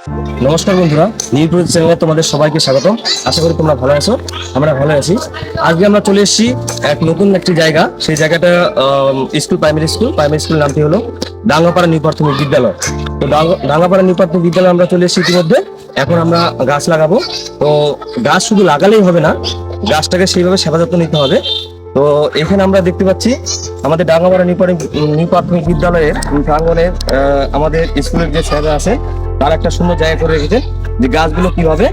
নমস্কার বন্ধুরা, new project চ্যানেলে তোমাদের সবাইকে স্বাগতম। আশা করি তোমরা ভালো আছো, আমরা ভালো আছি। আজকে আমরা চলে এসেছি নতুন একটি জায়গা। সেই জায়গাটা প্রাইমারি স্কুল নামটি হলো ডাঙ্গাপাড়া নিউ প্রাথমিক বিদ্যালয়। তো ডাঙ্গাপাড়া নিউ প্রাথমিক বিদ্যালয়ে আমরা চলে এসেছি ইতিমধ্যে। এখন আমরা গাছ লাগাবো। তো গাছ শুধু লাগালেই হবে না, গাছটাকে সেইভাবে সেবা যত্ন নিতে হবে। তো এখানে আমরা দেখতে পাচ্ছি আমাদের ডাঙ্গাপাড়া নিউ প্রাথমিক বিদ্যালয়ের প্রাঙ্গণে আমাদের স্কুলের যে স্যাররা আছে তারা একটা সুন্দর জায়গা করে রেখেছেন যে গাছগুলো কিভাবে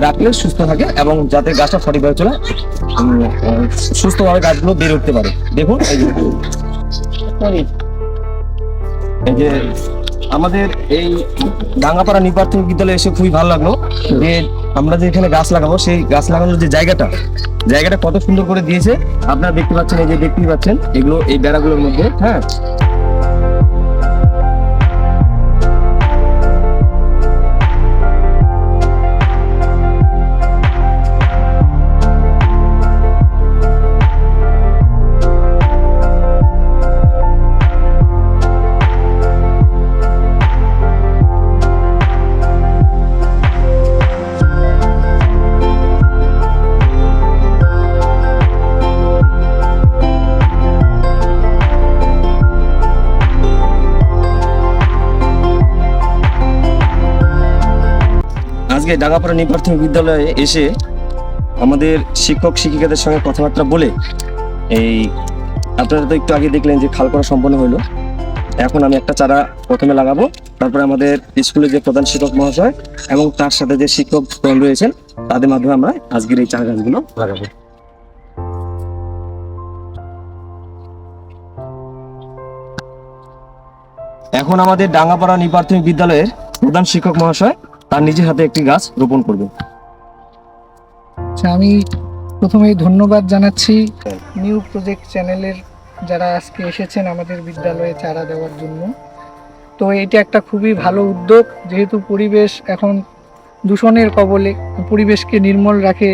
রাখলে সুস্থ থাকে এবং যাতে গাছটা সঠিকভাবে চলে সুস্থভাবে গাছগুলো বেড়ে উঠতে পারে। দেখুন এই যে আমাদের এই ডাঙ্গাপাড়া নিউ প্রাথমিক বিদ্যালয়ে এসে খুবই ভালো লাগলো যে আমরা যে এখানে গাছ লাগাবো সেই গাছ লাগানোর যে জায়গাটা কত সুন্দর করে দিয়েছে। আপনারা দেখতে পাচ্ছেন, এই যে দেখতেই পাচ্ছেন এগুলো এই বেড়াগুলোর মধ্যে। হ্যাঁ, আজকে ডাঙ্গাপাড়া নিউ প্রাথমিক বিদ্যালয়ে এসে আমাদের শিক্ষক শিক্ষিকাদের সঙ্গে কথাবার্তা বলে এই আপনারা তো একটু আগে দেখলেন যে খাল করা সম্পন্ন হলো। এখন আমি একটা চারা প্রথমে লাগাবো, তারপরে আমাদের স্কুলের যে প্রধান শিক্ষক মহাশয় এবং তার সাথে যে শিক্ষক রয়েছেন তাদের মাধ্যমে আমরা আজকের এই চারা গাছগুলো লাগাবো। এখন আমাদের ডাঙ্গাপাড়া নিউ প্রাথমিক বিদ্যালয়ের প্রধান শিক্ষক মহাশয় তার নিজের হাতে একটি গাছ রোপণ করবে। আমি প্রথমেই ধন্যবাদ জানাচ্ছি নিউ প্রজেক্ট চ্যানেলের যারা আজকে এসেছেন আমাদের বিদ্যালয়ে চারা দেওয়ার জন্য। তো এটা একটা খুবই ভালো উদ্যোগ, যেহেতু পরিবেশ এখন দূষণের কবলে, পরিবেশকে নির্মল রাখে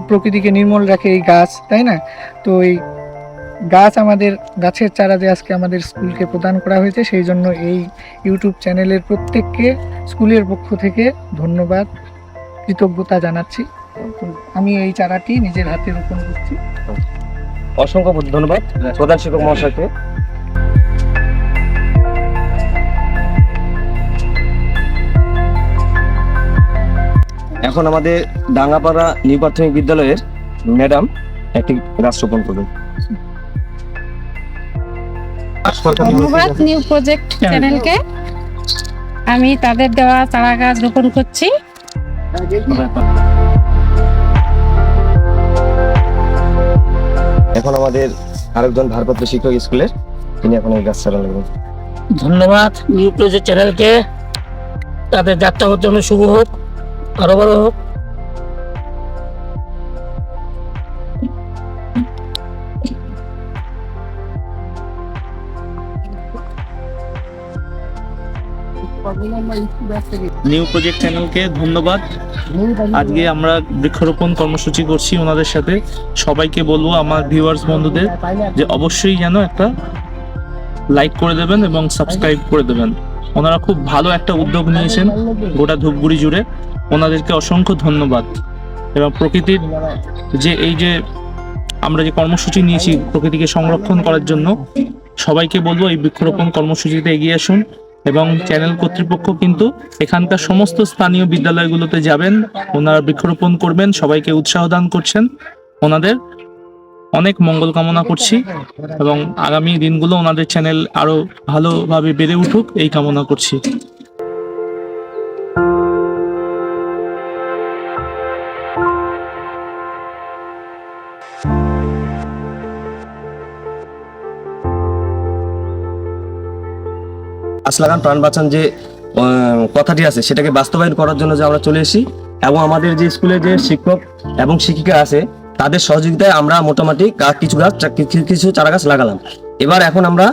প্রকৃতিকে নির্মল রাখে এই গাছ, তাই না? তো এই গাছ আমাদের গাছের চারা যে আজকে আমাদের স্কুলকে প্রদান করা হয়েছে, সেই জন্য এই ইউটিউব চ্যানেলের প্রত্যেককে স্কুলের পক্ষ থেকে ধন্যবাদ, কৃতজ্ঞতা জানাচ্ছি। আমি এই চারাটি নিজের হাতে রোপণ করছি। অসংখ্য ধন্যবাদ প্রধান শিক্ষক মহাশয়কে। এখন আমাদের ডাঙ্গাপাড়া নিউ প্রাথমিক বিদ্যালয়ের ম্যাডাম একটি গাছ রোপণ করবেন। ধন্যবাদ নিউ প্রজেক্ট চ্যানেলকে। আমি তাদের দেওয়া চারা গাছ রোপণ করছি। এখন আমাদের আরেকজন ভারপ্রাপ্ত শিক্ষক স্কুলের, তিনি এখন এই গাছ চারা লাগাবেন। ধন্যবাদ নিউ প্রজেক্ট চ্যানেলকে। তাদের যাত্রা জন্য শুভ হোক, আরো বড় হোক। নিউ প্রজেক্ট চ্যানেলকে ধন্যবাদ। আজকে আমরা বৃক্ষরোপণ কর্মসূচি করছি ওনাদের সাথে। সবাইকে বলবো, আমার ভিউয়ার্স বন্ধুদের, যে অবশ্যই যেন একটা লাইক করে দেবেন এবং সাবস্ক্রাইব করে দেবেন। ওনারা খুব ভালো একটা উদ্যোগ নিয়েছেন গোটা ধূপগুড়ি জুড়ে। ওনাদেরকে অসংখ্য ধন্যবাদ। এবং প্রকৃতির যে এই যে আমরা যে কর্মসূচি নিয়েছি প্রকৃতিকে সংরক্ষণ করার জন্য, সবাইকে বলবো এই বৃক্ষরোপণ কর্মসূচিতে এগিয়ে আসুন। এবং চ্যানেল কর্তৃপক্ষ কিন্তু এখানকার সমস্ত স্থানীয় বিদ্যালয়গুলোতে যাবেন, ওনারা বৃক্ষরোপণ করবেন, সবাইকে উৎসাহ দান করছেন। ওনাদের অনেক মঙ্গল কামনা করছি এবং আগামী দিনগুলো ওনাদের চ্যানেল আরো ভালোভাবে বেড়ে উঠুক এই কামনা করছি। গাছ লাগান প্রাণ বাঁচান যে কথাটি আছে সেটাকে বাস্তবায়ন করার জন্য যে আমরা চলে এসেছি এবং আমাদের যে স্কুলে যে শিক্ষক এবং শিক্ষিকা আছে তাদের সহযোগিতায় আমরা মোটামুটি কিছু চারা গাছ লাগালাম। এখন আমরা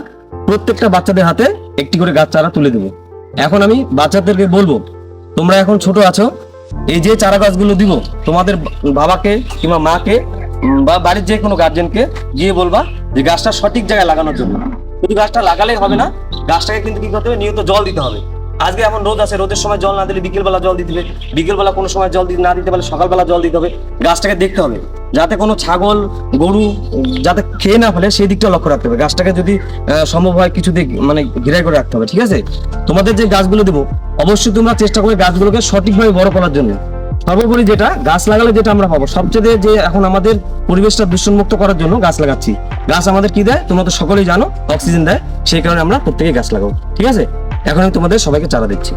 প্রত্যেকটা বাচ্চাদের হাতে একটি করে গাছ চারা তুলে দেবো। এখন আমি বাচ্চাদেরকে বলবো, তোমরা এখন ছোট আছো, এই যে চারা গাছগুলো দিব তোমাদের বাবাকে কিংবা মাকে বা বাড়ির যে কোনো গার্জেনকে গিয়ে বলবা যে গাছটা সঠিক জায়গায় লাগানোর জন্য। শুধু গাছটা লাগালেই হবে না, গাছটাকে কিন্তু কি করতে হবে, নিয়মিত জল দিতে হবে। আজকে এখন রোদ আছে, রোদের সময় জল না দিলে বিকেলবেলা জল দিতে হবে, বিকেলবেলা কোনো সময় জল না দিতে পারলে সকালবেলা জল দিতে হবে। গাছটাকে দেখতে হবে যাতে কোনো ছাগল গরু যাতে খেয়ে না ফেলে, সেই দিকটা লক্ষ্য রাখতে হবে। গাছটাকে যদি সম্ভব হয় কিছু দিক মানে ঘিরাই করে রাখতে হবে, ঠিক আছে? তোমাদের যে গাছগুলো দেবো অবশ্যই তোমরা চেষ্টা করে গাছগুলোকে সঠিকভাবে বড় করার জন্য। সর্বোপরি যেটা গাছ লাগালে যেটা আমরা পাবো সবচেয়ে, যে এখন আমাদের পরিবেশটা দূষণমুক্ত করার জন্য গাছ লাগাচ্ছি। গাছ আমাদের কি দেয় তোমরা তো সকলেই জানো, অক্সিজেন দেয়। সেই কারণে আমরা প্রত্যেকে গাছ লাগাবো, ঠিক আছে? এখন আমি তোমাদের সবাইকে চারা দিচ্ছি।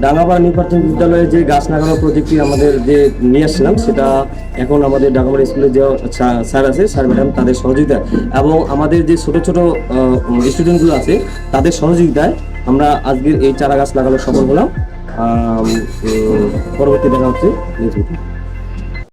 ডাঙ্গাপাড়া নিউ প্রাথমিক বিদ্যালয়ে যে গাছ লাগানোর প্রজেক্টটি আমাদের যে নিয়ে আসছিলাম, সেটা এখন আমাদের ডাঙ্গাপাড়া স্কুলের যে স্যার আছে, স্যার ম্যাডাম, তাদের সহযোগিতা এবং আমাদের যে ছোট ছোট স্টুডেন্টগুলো আছে তাদের সহযোগিতায় আমরা আজকের এই চারা গাছ লাগানো সফল হলাম। পরবর্তী দেখা হচ্ছে।